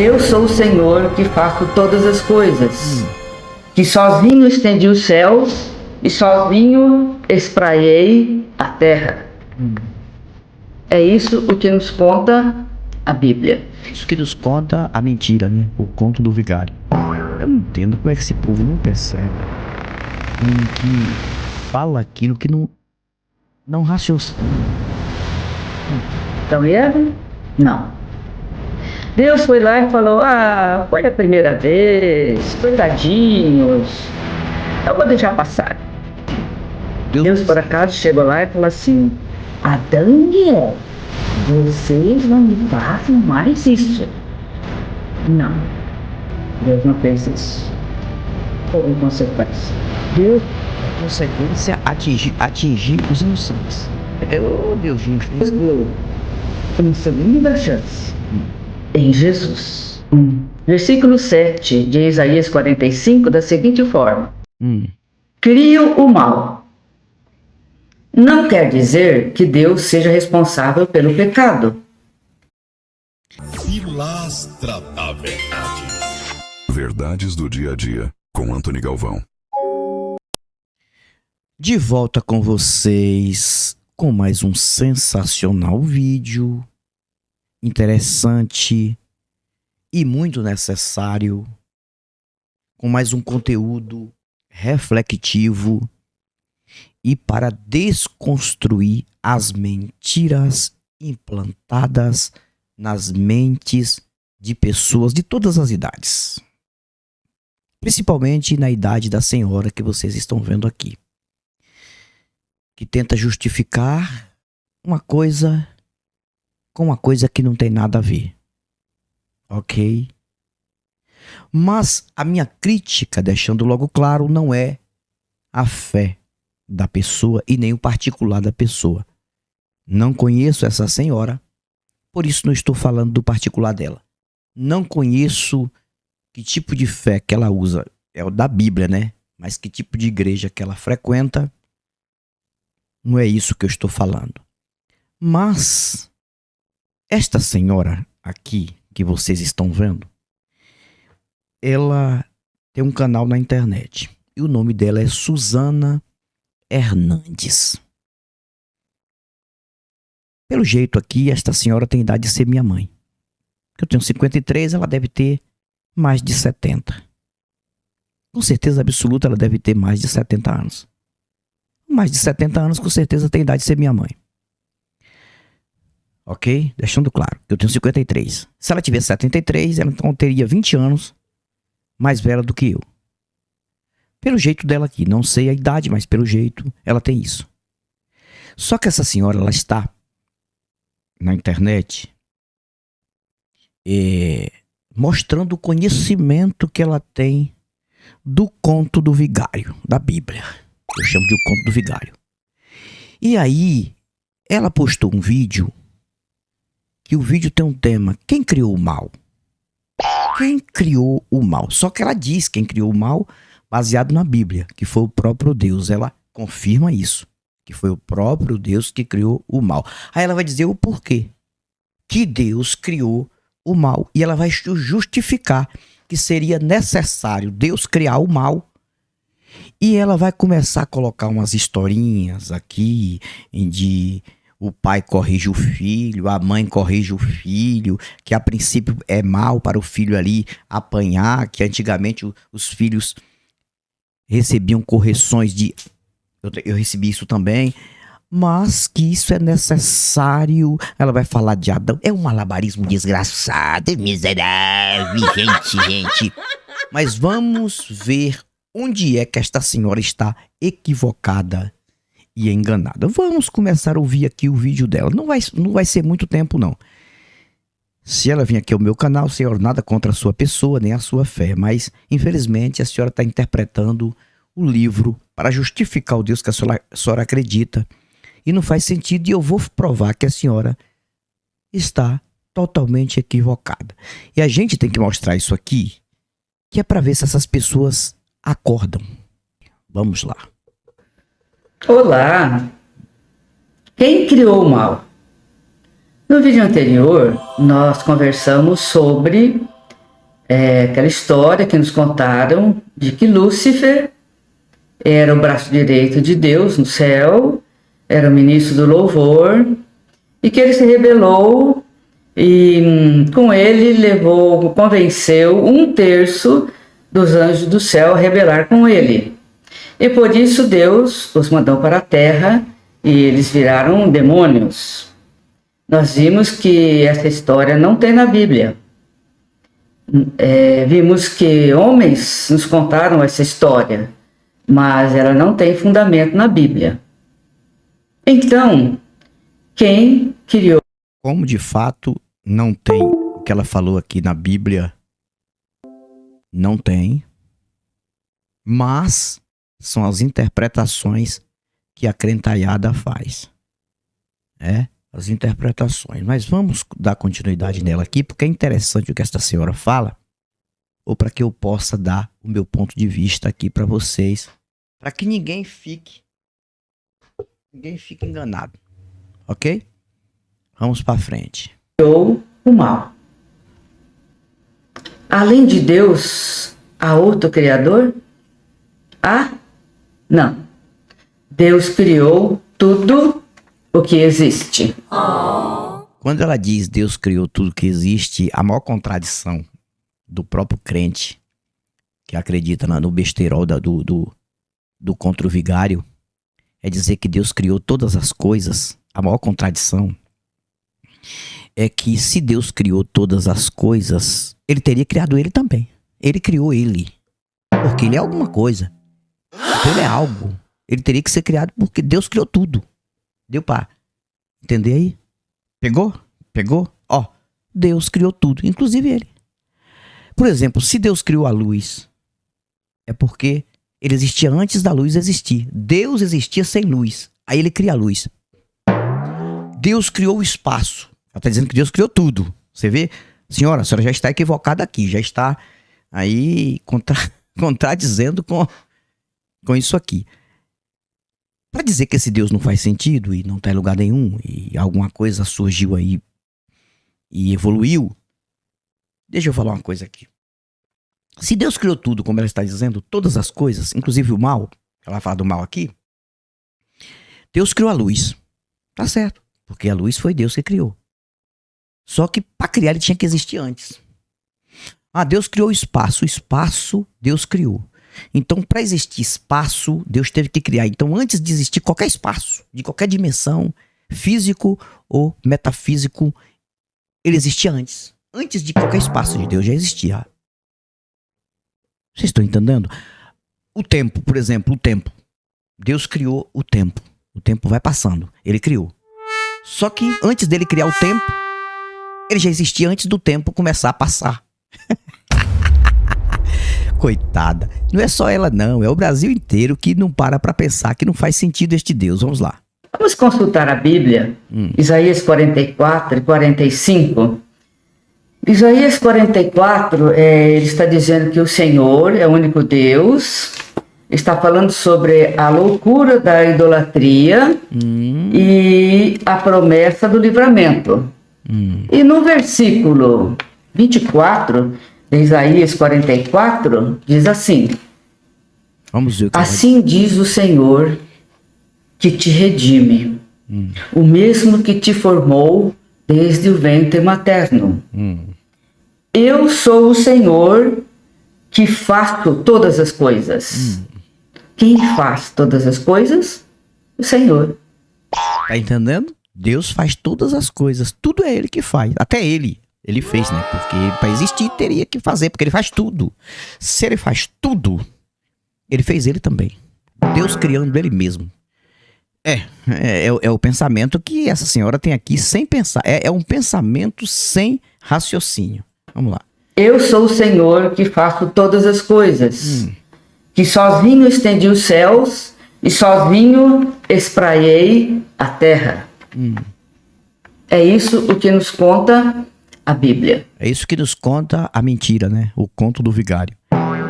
Eu sou o Senhor que faço todas as coisas, que sozinho estendi os céus e sozinho espraiei a terra. É isso o que nos conta a Bíblia. Isso que nos conta a mentira, né? O conto do vigário. Eu não entendo como é que esse povo não percebe. Que fala aquilo que não raciocina. Então erro? Não. Deus foi lá e falou: foi a primeira vez, coitadinhos, eu vou deixar passar. Deus por acaso chegou lá e falou assim: Adão e Eva, vocês não fazem mais isso. Não, Deus não fez isso. Houve consequência. Deus, a consequência, atingir os inocentes. Deus, gente. Deus deu uma segunda chance em Jesus. Versículo 7 de Isaías 45, da seguinte forma: Crio o mal. Não quer dizer que Deus seja responsável pelo pecado. Pilastra da Verdade. Verdades do dia a dia, com Antony Galvão. De volta com vocês com mais um sensacional vídeo, interessante e muito necessário, com mais um conteúdo reflexivo e para desconstruir as mentiras implantadas nas mentes de pessoas de todas as idades. Principalmente na idade da senhora que vocês estão vendo aqui, que tenta justificar uma coisa com uma coisa que não tem nada a ver. Ok? Mas a minha crítica, deixando logo claro, não é a fé da pessoa e nem o particular da pessoa. Não conheço essa senhora, por isso não estou falando do particular dela. Não conheço que tipo de fé que ela usa. É o da Bíblia, né? Mas que tipo de igreja que ela frequenta, não é isso que eu estou falando. Mas esta senhora aqui, que vocês estão vendo, ela tem um canal na internet. E o nome dela é Susana Hernandes. Pelo jeito aqui, esta senhora tem idade de ser minha mãe. Eu tenho 53, ela deve ter mais de 70. Com certeza absoluta, ela deve ter mais de 70 anos. Mais de 70 anos, com certeza, tem idade de ser minha mãe. Ok? Deixando claro, eu tenho 53. Se ela tiver 73, ela então teria 20 anos mais velha do que eu. Pelo jeito dela aqui, não sei a idade, mas pelo jeito ela tem isso. Só que essa senhora, ela está na internet mostrando o conhecimento que ela tem do conto do vigário, da Bíblia. Eu chamo de o conto do vigário. E aí, ela postou um vídeo, que o vídeo tem um tema: quem criou o mal? Quem criou o mal? Só que ela diz quem criou o mal baseado na Bíblia, que foi o próprio Deus. Ela confirma isso, que foi o próprio Deus que criou o mal. Aí ela vai dizer o porquê que Deus criou o mal. E ela vai justificar que seria necessário Deus criar o mal. E ela vai começar a colocar umas historinhas aqui de o pai corrige o filho, a mãe corrige o filho, que a princípio é mal para o filho ali apanhar, que antigamente os filhos recebiam correções de... Eu recebi isso também, mas que isso é necessário. Ela vai falar de Adão. É um malabarismo desgraçado, miserável, gente. Mas vamos ver onde é que esta senhora está equivocada e enganada. Vamos começar a ouvir aqui o vídeo dela. Não vai ser muito tempo, não. Se ela vir aqui ao meu canal, senhor, nada contra a sua pessoa, nem a sua fé. Mas, infelizmente, a senhora está interpretando o livro para justificar o Deus que a senhora acredita. E não faz sentido, e eu vou provar que a senhora está totalmente equivocada. E a gente tem que mostrar isso aqui, que é para ver se essas pessoas acordam. Vamos lá. Olá! Quem criou o mal? No vídeo anterior, nós conversamos sobre É aquela história que nos contaram de que Lúcifer era o braço direito de Deus no céu, era o ministro do louvor, e que ele se rebelou e com ele convenceu 1/3 dos anjos do céu a rebelar com ele. E por isso Deus os mandou para a terra e eles viraram demônios. Nós vimos que essa história não tem na Bíblia. Vimos que homens nos contaram essa história, mas ela não tem fundamento na Bíblia. Então, quem criou? Como de fato não tem o que ela falou aqui na Bíblia, não tem, mas são as interpretações que a crentalhada faz. As interpretações. Mas vamos dar continuidade nela aqui, porque é interessante o que esta senhora fala, ou para que eu possa dar o meu ponto de vista aqui para vocês, para que ninguém fique enganado, ok? Vamos para frente. Criou o mal. Além de Deus, há outro criador? Não. Deus criou tudo o que existe. Quando ela diz Deus criou tudo que existe, a maior contradição do próprio crente que acredita no besteirol do contra o vigário é dizer que Deus criou todas as coisas. A maior contradição é que se Deus criou todas as coisas, ele teria criado ele também. Ele criou ele, porque ele é alguma coisa. Então ele é algo. Ele teria que ser criado porque Deus criou tudo. Deu pra entender aí? Pegou? Ó, Deus criou tudo, inclusive ele. Por exemplo, se Deus criou a luz, é porque ele existia antes da luz existir. Deus existia sem luz. Aí ele cria a luz. Deus criou o espaço. Ela está dizendo que Deus criou tudo. Você vê? Senhora, a senhora já está equivocada aqui. Já está aí contradizendo com isso aqui. Para dizer que esse Deus não faz sentido e não está em lugar nenhum e alguma coisa surgiu aí e evoluiu, deixa eu falar uma coisa aqui. Se Deus criou tudo, como ela está dizendo, todas as coisas, inclusive o mal, ela vai falar do mal aqui, Deus criou a luz. Tá certo, porque a luz foi Deus que criou. Só que para criar ele tinha que existir antes. Deus criou o espaço Deus criou. Então, para existir espaço, Deus teve que criar. Então, antes de existir qualquer espaço, de qualquer dimensão, físico ou metafísico, ele existia antes. Antes de qualquer espaço de Deus já existia. Vocês estão entendendo? O tempo, por exemplo, o tempo. Deus criou o tempo. O tempo vai passando. Ele criou. Só que antes dele criar o tempo, ele já existia antes do tempo começar a passar. Coitada. Não é só ela não, é o Brasil inteiro que não para pensar que não faz sentido este Deus. Vamos lá. Vamos consultar a Bíblia, Isaías 44 e 45. Isaías 44, ele está dizendo que o Senhor é o único Deus, está falando sobre a loucura da idolatria e a promessa do livramento. E no versículo 24 de Isaías 44, diz assim: Vamos ver. Assim diz o Senhor que te redime, o mesmo que te formou desde o ventre materno. Eu sou o Senhor que faço todas as coisas. Quem faz todas as coisas? O Senhor. Tá entendendo? Deus faz todas as coisas. Tudo é ele que faz. Até ele fez, né? Porque para existir teria que fazer, porque ele faz tudo. Se ele faz tudo, ele fez ele também. Deus criando ele mesmo. É o pensamento que essa senhora tem aqui sem pensar. É um pensamento sem raciocínio. Vamos lá. Eu sou o Senhor que faço todas as coisas. Que sozinho estendi os céus e sozinho espraiei a terra. É isso o que nos conta a Bíblia. É isso que nos conta a mentira, né? O conto do vigário.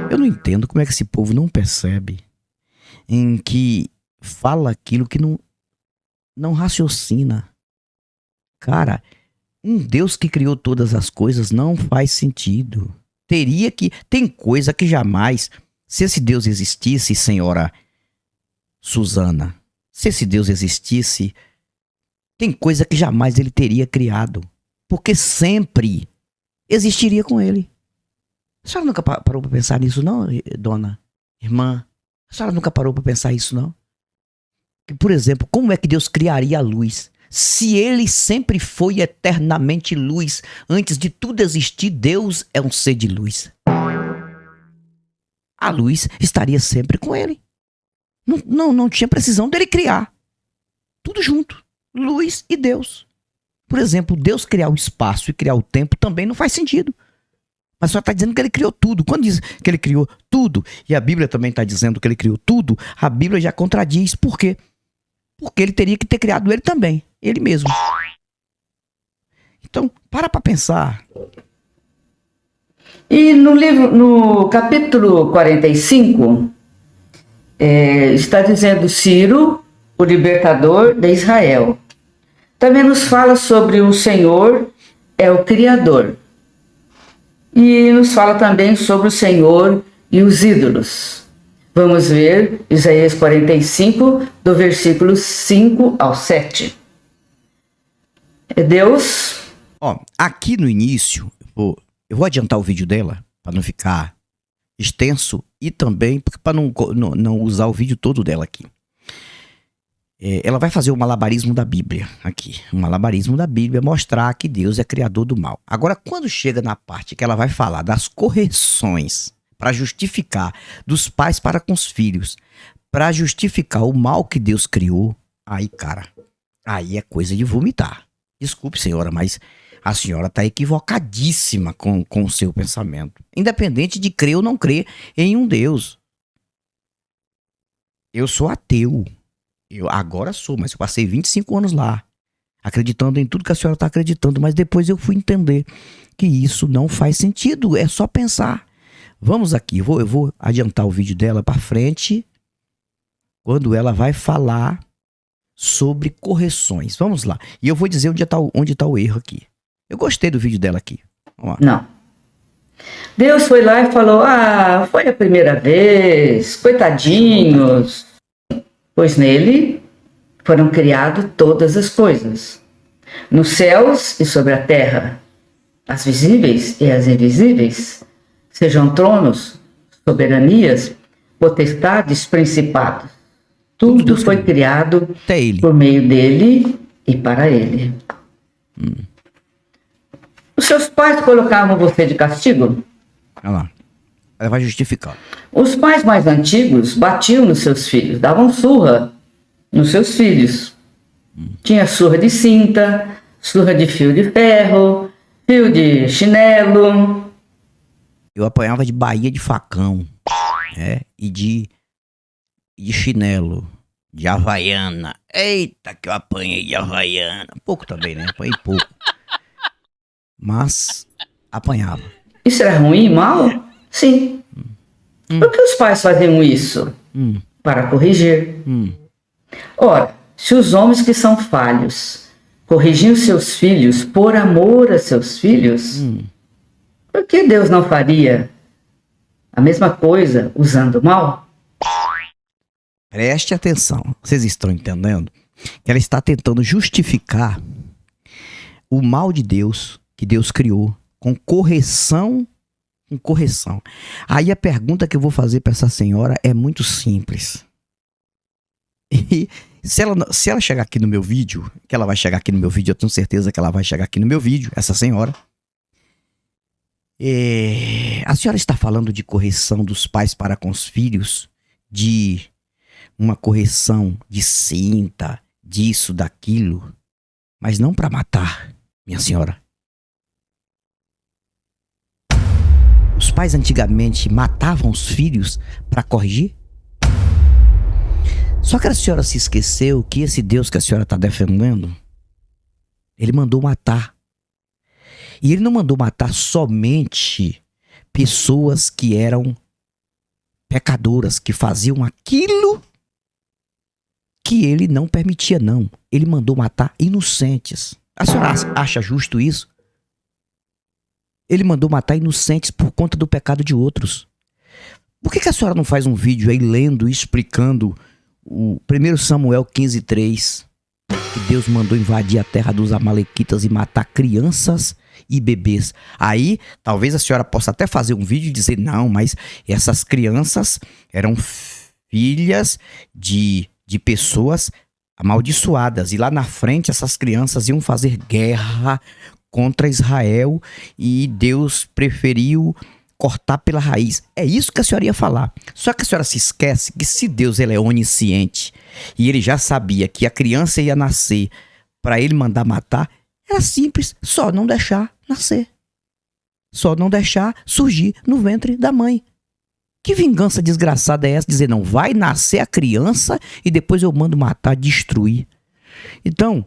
Eu não entendo como é que esse povo não percebe em que fala aquilo que não raciocina. Cara, um Deus que criou todas as coisas não faz sentido. teria que... Tem coisa que jamais... Se esse Deus existisse, senhora Suzana, se esse Deus existisse, tem coisa que jamais ele teria criado. Porque sempre existiria com ele. A senhora nunca parou para pensar nisso, não, dona, irmã? A senhora nunca parou para pensar isso, não? Que, por exemplo, como é que Deus criaria a luz? Se ele sempre foi eternamente luz, antes de tudo existir, Deus é um ser de luz. A luz estaria sempre com ele. Não tinha precisão dele criar. Tudo junto. Luz e Deus. Por exemplo, Deus criar o espaço e criar o tempo também não faz sentido. Mas só está dizendo que ele criou tudo. Quando diz que ele criou tudo, e a Bíblia também está dizendo que ele criou tudo, a Bíblia já contradiz. Por quê? Porque ele teria que ter criado ele também. Ele mesmo. Então, para pensar. E no capítulo 45, está dizendo Ciro, o libertador de Israel. Também nos fala sobre o Senhor é o Criador. E nos fala também sobre o Senhor e os ídolos. Vamos ver Isaías 45, do versículo 5 ao 7. Deus... Aqui no início, eu vou adiantar o vídeo dela, para não ficar extenso, e também para não usar o vídeo todo dela aqui. Ela vai fazer o malabarismo da Bíblia aqui. O malabarismo da Bíblia, mostrar que Deus é criador do mal. Agora, quando chega na parte que ela vai falar das correções para justificar dos pais para com os filhos, para justificar o mal que Deus criou, aí, cara, aí é coisa de vomitar. Desculpe, senhora, mas a senhora está equivocadíssima com o seu pensamento. Independente de crer ou não crer em um Deus. Eu sou ateu. Eu agora sou, mas eu passei 25 anos lá, acreditando em tudo que a senhora está acreditando, mas depois eu fui entender que isso não faz sentido, é só pensar. Vamos aqui, eu vou adiantar o vídeo dela para frente, quando ela vai falar sobre correções. Vamos lá, e eu vou dizer onde tá o erro aqui. Eu gostei do vídeo dela aqui. Vamos lá. Não. Deus foi lá e falou, foi a primeira vez, coitadinhos. Pois nele foram criadas todas as coisas, nos céus e sobre a terra, as visíveis e as invisíveis, sejam tronos, soberanias, potestades, principados. Tudo foi criado por meio dele e para ele. Os seus pais colocavam você de castigo? Olha lá, ela vai justificar. Os pais mais antigos batiam nos seus filhos, davam surra nos seus filhos. Tinha surra de cinta, surra de fio de ferro, fio de chinelo. Eu apanhava de baía de facão, e de chinelo, de havaiana. Eita, que eu apanhei de havaiana. Pouco também, né? Apanhei pouco. Mas apanhava. Isso era ruim e mal? Sim. Por que os pais faziam isso? Para corrigir. Ora, se os homens que são falhos corrigiam seus filhos por amor a seus filhos, por que Deus não faria a mesma coisa usando o mal? Preste atenção. Vocês estão entendendo? Que ela está tentando justificar o mal de Deus, que Deus criou, com correção. Aí a pergunta que eu vou fazer para essa senhora é muito simples. E se ela chegar aqui no meu vídeo, que ela vai chegar aqui no meu vídeo, eu tenho certeza que ela vai chegar aqui no meu vídeo, essa senhora. A senhora está falando de correção dos pais para com os filhos, de uma correção de cinta, disso, daquilo, mas não para matar, minha senhora. Os pais antigamente matavam os filhos para corrigir? Só que a senhora se esqueceu que esse Deus que a senhora está defendendo, ele mandou matar. E ele não mandou matar somente pessoas que eram pecadoras, que faziam aquilo que ele não permitia, não. Ele mandou matar inocentes. A senhora acha justo isso? Ele mandou matar inocentes por conta do pecado de outros. Por que a senhora não faz um vídeo aí lendo e explicando o 1 Samuel 15:3, que Deus mandou invadir a terra dos amalequitas e matar crianças e bebês? Aí, talvez a senhora possa até fazer um vídeo e dizer, não, mas essas crianças eram filhas de pessoas amaldiçoadas. E lá na frente, essas crianças iam fazer guerra contra Israel e Deus preferiu cortar pela raiz. É isso que a senhora ia falar. Só que a senhora se esquece que se Deus ele é onisciente e ele já sabia que a criança ia nascer para ele mandar matar, era simples, só não deixar nascer. Só não deixar surgir no ventre da mãe. Que vingança desgraçada é essa? Dizer, não, vai nascer a criança e depois eu mando matar, destruir. Então,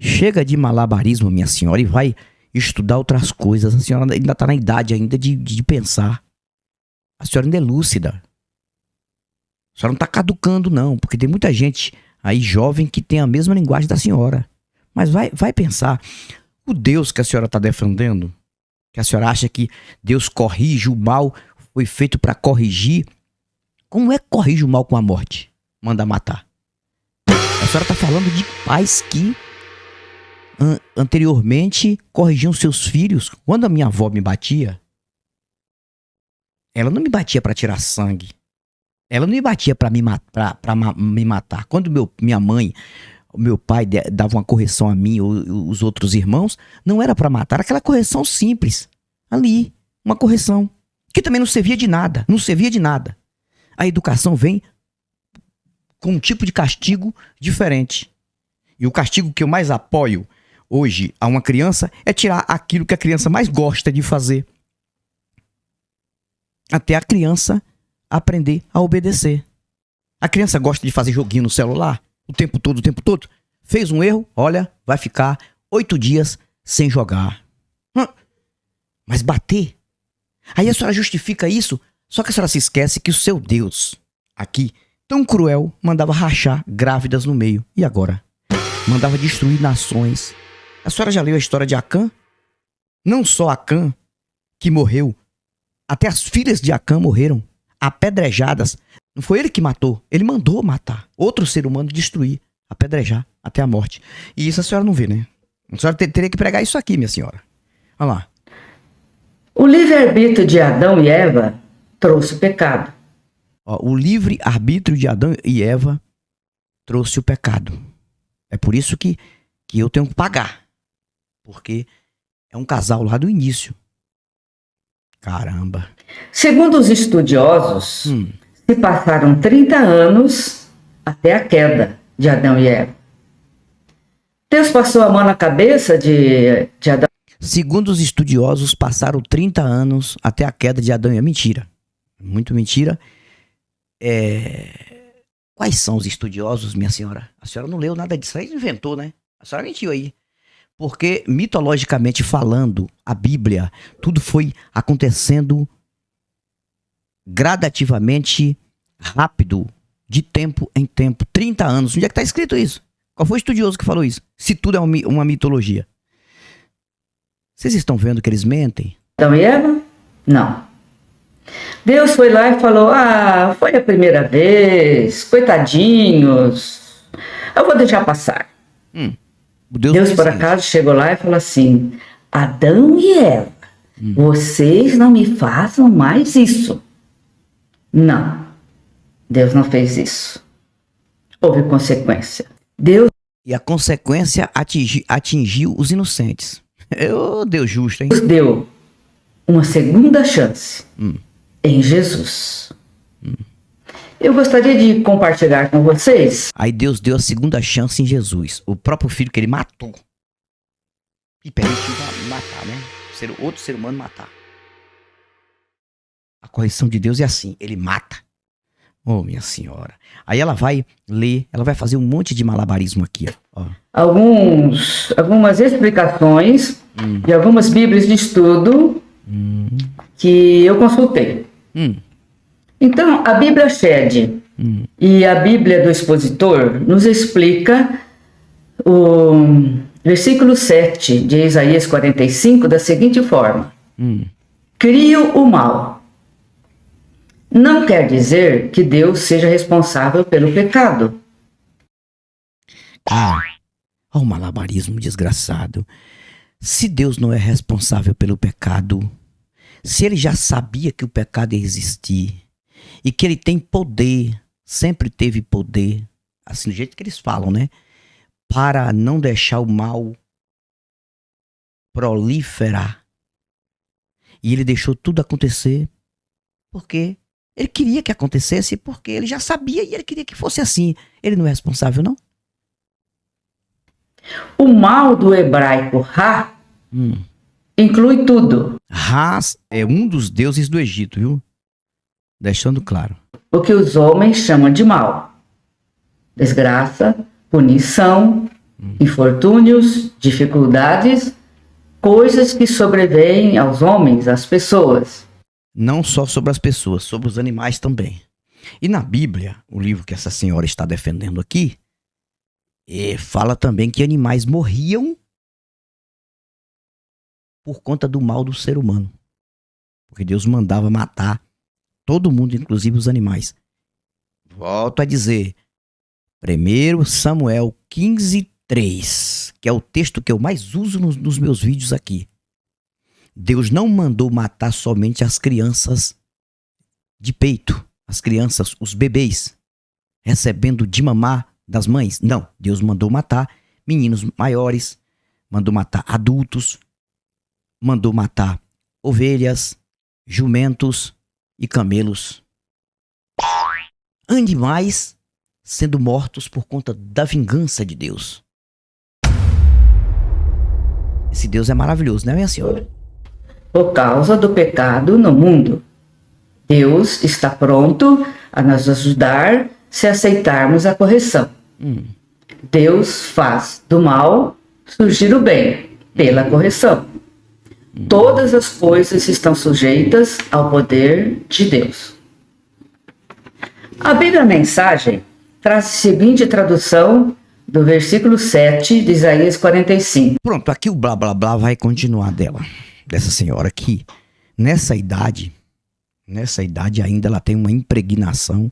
chega de malabarismo, minha senhora, e vai estudar outras coisas. A senhora ainda está na idade ainda de pensar. A senhora ainda é lúcida. A senhora não está caducando, não, porque tem muita gente aí jovem que tem a mesma linguagem da senhora. Mas vai pensar. O Deus que a senhora está defendendo, que a senhora acha que Deus corrige o mal, foi feito para corrigir. Como é que corrige o mal com a morte? Manda matar. A senhora está falando de pais que anteriormente corrigiam seus filhos. Quando a minha avó me batia, ela não me batia para tirar sangue. Ela não me batia para me matar. Quando minha mãe, meu pai dava uma correção a mim ou os outros irmãos, não era para matar, era aquela correção simples. Ali, uma correção que também não servia de nada, não servia de nada. A educação vem com um tipo de castigo diferente. E o castigo que eu mais apoio hoje a uma criança é tirar aquilo que a criança mais gosta de fazer. Até a criança aprender a obedecer. A criança gosta de fazer joguinho no celular o tempo todo. Fez um erro, olha, vai ficar 8 dias sem jogar. Mas bater? Aí a senhora justifica isso, só que a senhora se esquece que o seu Deus, aqui, tão cruel, mandava rachar grávidas no meio. E agora? Mandava destruir nações. A senhora já leu a história de Acã? Não só Acã, que morreu, até as filhas de Acã morreram, apedrejadas. Não foi ele que matou, ele mandou matar. Outro ser humano destruir, apedrejar até a morte. E isso a senhora não vê, né? A senhora teria que pregar isso aqui, minha senhora. Olha lá. O livre-arbítrio de Adão e Eva trouxe o pecado. O livre-arbítrio de Adão e Eva trouxe o pecado. É por isso que eu tenho que pagar. Porque é um casal lá do início. Caramba. Segundo os estudiosos, se passaram 30 anos até a queda de Adão e Eva. Deus passou a mão na cabeça de Adão. Segundo os estudiosos, passaram 30 anos até a queda de Adão e Eva. Mentira. Muito mentira. Quais são os estudiosos, minha senhora? A senhora não leu nada disso aí, inventou, né? A senhora mentiu aí. Porque, mitologicamente falando, a Bíblia, tudo foi acontecendo gradativamente, rápido, de tempo em tempo. 30 anos. Onde é que está escrito isso? Qual foi o estudioso que falou isso? Se tudo é uma mitologia. Vocês estão vendo que eles mentem? Adão e Eva? Não. Deus foi lá e falou, foi a primeira vez, coitadinhos, eu vou deixar passar. Deus por acaso chegou lá e falou assim, Adão e Eva, vocês não me façam mais isso. Não, Deus não fez isso. Houve consequência. E a consequência atingiu os inocentes. Deus justo, hein? Deus deu uma segunda chance em Jesus. Eu gostaria de compartilhar com vocês. Aí Deus deu a segunda chance em Jesus. O próprio filho que ele matou. E permitiu matar, né? Outro ser humano matar. A correção de Deus é assim. Ele mata. Oh, minha senhora. Aí ela vai ler. Ela vai fazer um monte de malabarismo aqui, ó. Algumas explicações de algumas bíblias de estudo que eu consultei. Então, a Bíblia Shed e a Bíblia do Expositor nos explica o versículo 7 de Isaías 45 da seguinte forma. crio o mal. Não quer dizer que Deus seja responsável pelo pecado. Olha o malabarismo desgraçado. Se Deus não é responsável pelo pecado, se ele já sabia que o pecado ia existir e que ele tem poder, sempre teve poder, assim do jeito que eles falam, né? Para não deixar o mal proliferar. E ele deixou tudo acontecer porque ele queria que acontecesse, porque ele já sabia e ele queria que fosse assim. Ele não é responsável, não? O mal do hebraico Ra inclui tudo. Ra é um dos deuses do Egito, viu? Deixando claro. O que os homens chamam de mal. Desgraça, punição, infortúnios, dificuldades, coisas que sobrevêm aos homens, às pessoas. Não só sobre as pessoas, sobre os animais também. E na Bíblia, o livro que essa senhora está defendendo aqui, fala também que animais morriam por conta do mal do ser humano. Porque Deus mandava matar todo mundo, inclusive os animais. Volto a dizer, 1 Samuel 15:3, que é o texto que eu mais uso nos meus vídeos aqui. Deus não mandou matar somente as crianças de peito, as crianças, os bebês, recebendo de mamar das mães. Não, Deus mandou matar meninos maiores, mandou matar adultos, mandou matar ovelhas, jumentos e camelos. Animais sendo mortos por conta da vingança de Deus. Esse Deus é maravilhoso, né, minha senhora? Por causa do pecado no mundo. Deus está pronto a nos ajudar se aceitarmos a correção. Deus faz do mal surgir o bem pela correção. Todas as coisas estão sujeitas ao poder de Deus. A Bíblia Mensagem traz a seguinte tradução do versículo 7 de Isaías 45. Pronto, aqui o blá blá blá vai continuar dessa senhora aqui. Nessa idade ainda ela tem uma impregnação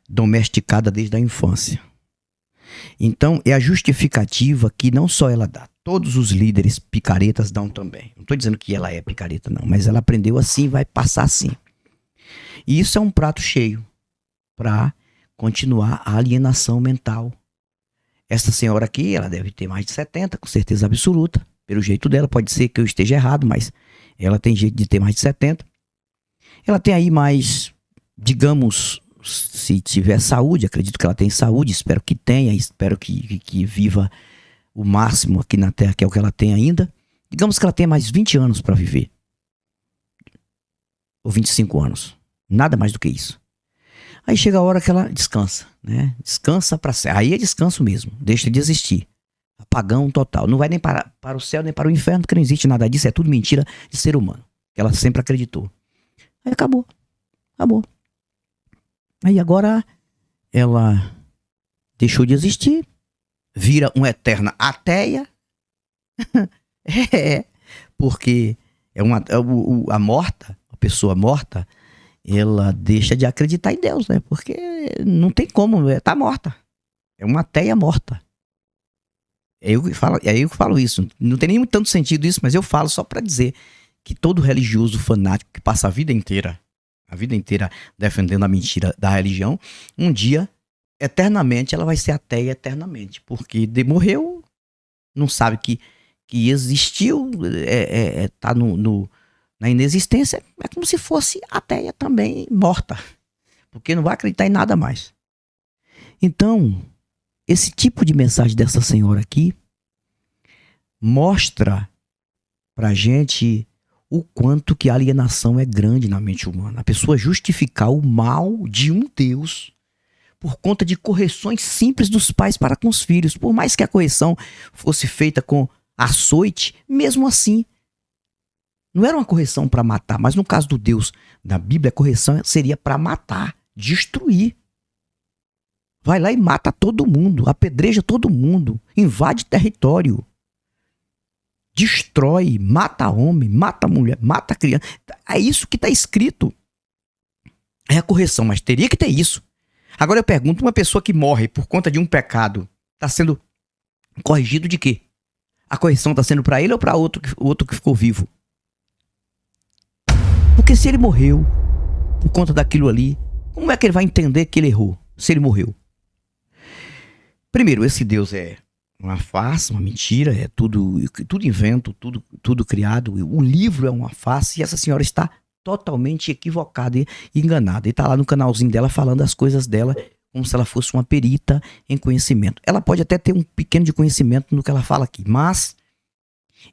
domesticada desde a infância. Então é a justificativa que não só ela dá, todos os líderes picaretas dão também. Não estou dizendo que ela é picareta não, mas ela aprendeu assim e vai passar assim. E isso é um prato cheio para continuar a alienação mental. Essa senhora aqui, ela deve ter mais de 70, com certeza absoluta. Pelo jeito dela, pode ser que eu esteja errado, mas ela tem jeito de ter mais de 70. Ela tem aí mais, digamos, se tiver saúde, acredito que ela tem saúde, espero que tenha, espero que viva o máximo aqui na Terra, que é o que ela tem ainda. Digamos que ela tenha mais 20 anos para viver. Ou 25 anos. Nada mais do que isso. Aí chega a hora que ela descansa, né? Descansa para sempre. Aí é descanso mesmo, deixa de existir. Apagão total. Não vai nem para o céu, nem para o inferno, porque não existe nada disso, é tudo mentira de ser humano. Que ela sempre acreditou. Aí acabou. Aí agora ela deixou de existir, vira uma eterna ateia. Porque a morta, a pessoa morta, ela deixa de acreditar em Deus, né? Porque não tem como, tá morta. É uma ateia morta. É eu que falo isso. Não tem nem tanto sentido isso, mas eu falo só para dizer que todo religioso fanático que passa a vida inteira defendendo a mentira da religião, um dia, eternamente, ela vai ser ateia eternamente. Porque morreu, não sabe que existiu, tá na inexistência, é como se fosse ateia também morta. Porque não vai acreditar em nada mais. Então, esse tipo de mensagem dessa senhora aqui mostra pra gente o quanto que a alienação é grande na mente humana. A pessoa justificar o mal de um Deus por conta de correções simples dos pais para com os filhos. Por mais que a correção fosse feita com açoite, mesmo assim, não era uma correção para matar, mas no caso do Deus da Bíblia, a correção seria para matar, destruir. Vai lá e mata todo mundo, apedreja todo mundo, invade território. destrói, mata homem, mata mulher, mata criança. É isso que está escrito. É a correção, mas teria que ter isso. Agora eu pergunto, uma pessoa que morre por conta de um pecado, está sendo corrigido de quê? A correção está sendo para ele ou para outro que ficou vivo? Porque se ele morreu por conta daquilo ali, como é que ele vai entender que ele errou, se ele morreu? Primeiro, esse Deus é uma farsa, uma mentira, é tudo invento, tudo criado. O livro é uma farsa e essa senhora está totalmente equivocada e enganada. E está lá no canalzinho dela falando as coisas dela como se ela fosse uma perita em conhecimento. Ela pode até ter um pequeno de conhecimento no que ela fala aqui, mas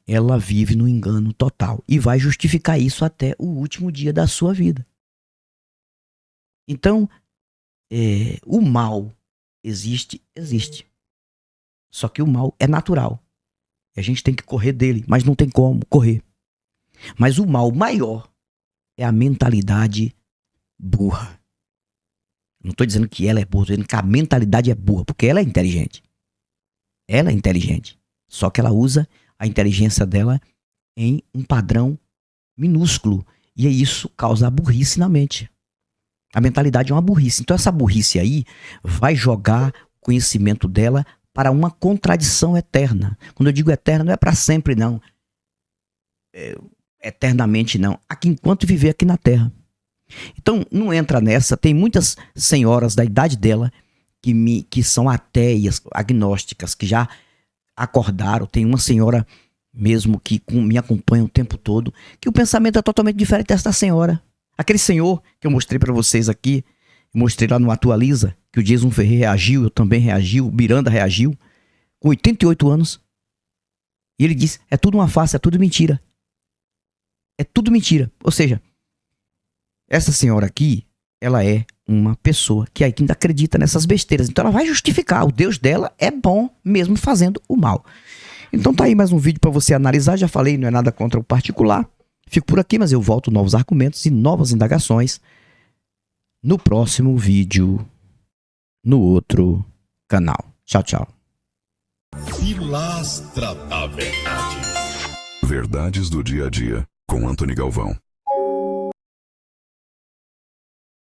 ela vive no engano total e vai justificar isso até o último dia da sua vida. Então, o mal existe. Só que o mal é natural. E a gente tem que correr dele, mas não tem como correr. Mas o mal maior é a mentalidade burra. Não estou dizendo que ela é burra, estou dizendo que a mentalidade é burra, porque ela é inteligente. Ela é inteligente. Só que ela usa a inteligência dela em um padrão minúsculo. E isso causa a burrice na mente. A mentalidade é uma burrice. Então essa burrice aí vai jogar o conhecimento dela para uma contradição eterna. Quando eu digo eterna, não é para sempre, não. Eternamente, não. Aqui enquanto viver aqui na Terra. Então, não entra nessa. Tem muitas senhoras da idade dela que são ateias, agnósticas, que já acordaram. Tem uma senhora mesmo que me acompanha o tempo todo, que o pensamento é totalmente diferente dessa senhora. Aquele senhor que eu mostrei para vocês aqui, mostrei lá no Atualiza, que o Jason Ferreira reagiu, eu também reagi, o Miranda reagiu, com 88 anos. E ele disse, é tudo uma farsa, é tudo mentira. É tudo mentira. Ou seja, essa senhora aqui, ela é uma pessoa que ainda acredita nessas besteiras. Então ela vai justificar, o Deus dela é bom mesmo fazendo o mal. Então tá aí mais um vídeo para você analisar. Já falei, não é nada contra o particular. Fico por aqui, mas eu volto novos argumentos e novas indagações no próximo vídeo, no outro canal. Tchau, tchau. Pilastra da Verdade. Verdades do dia a dia, com Antony Galvão.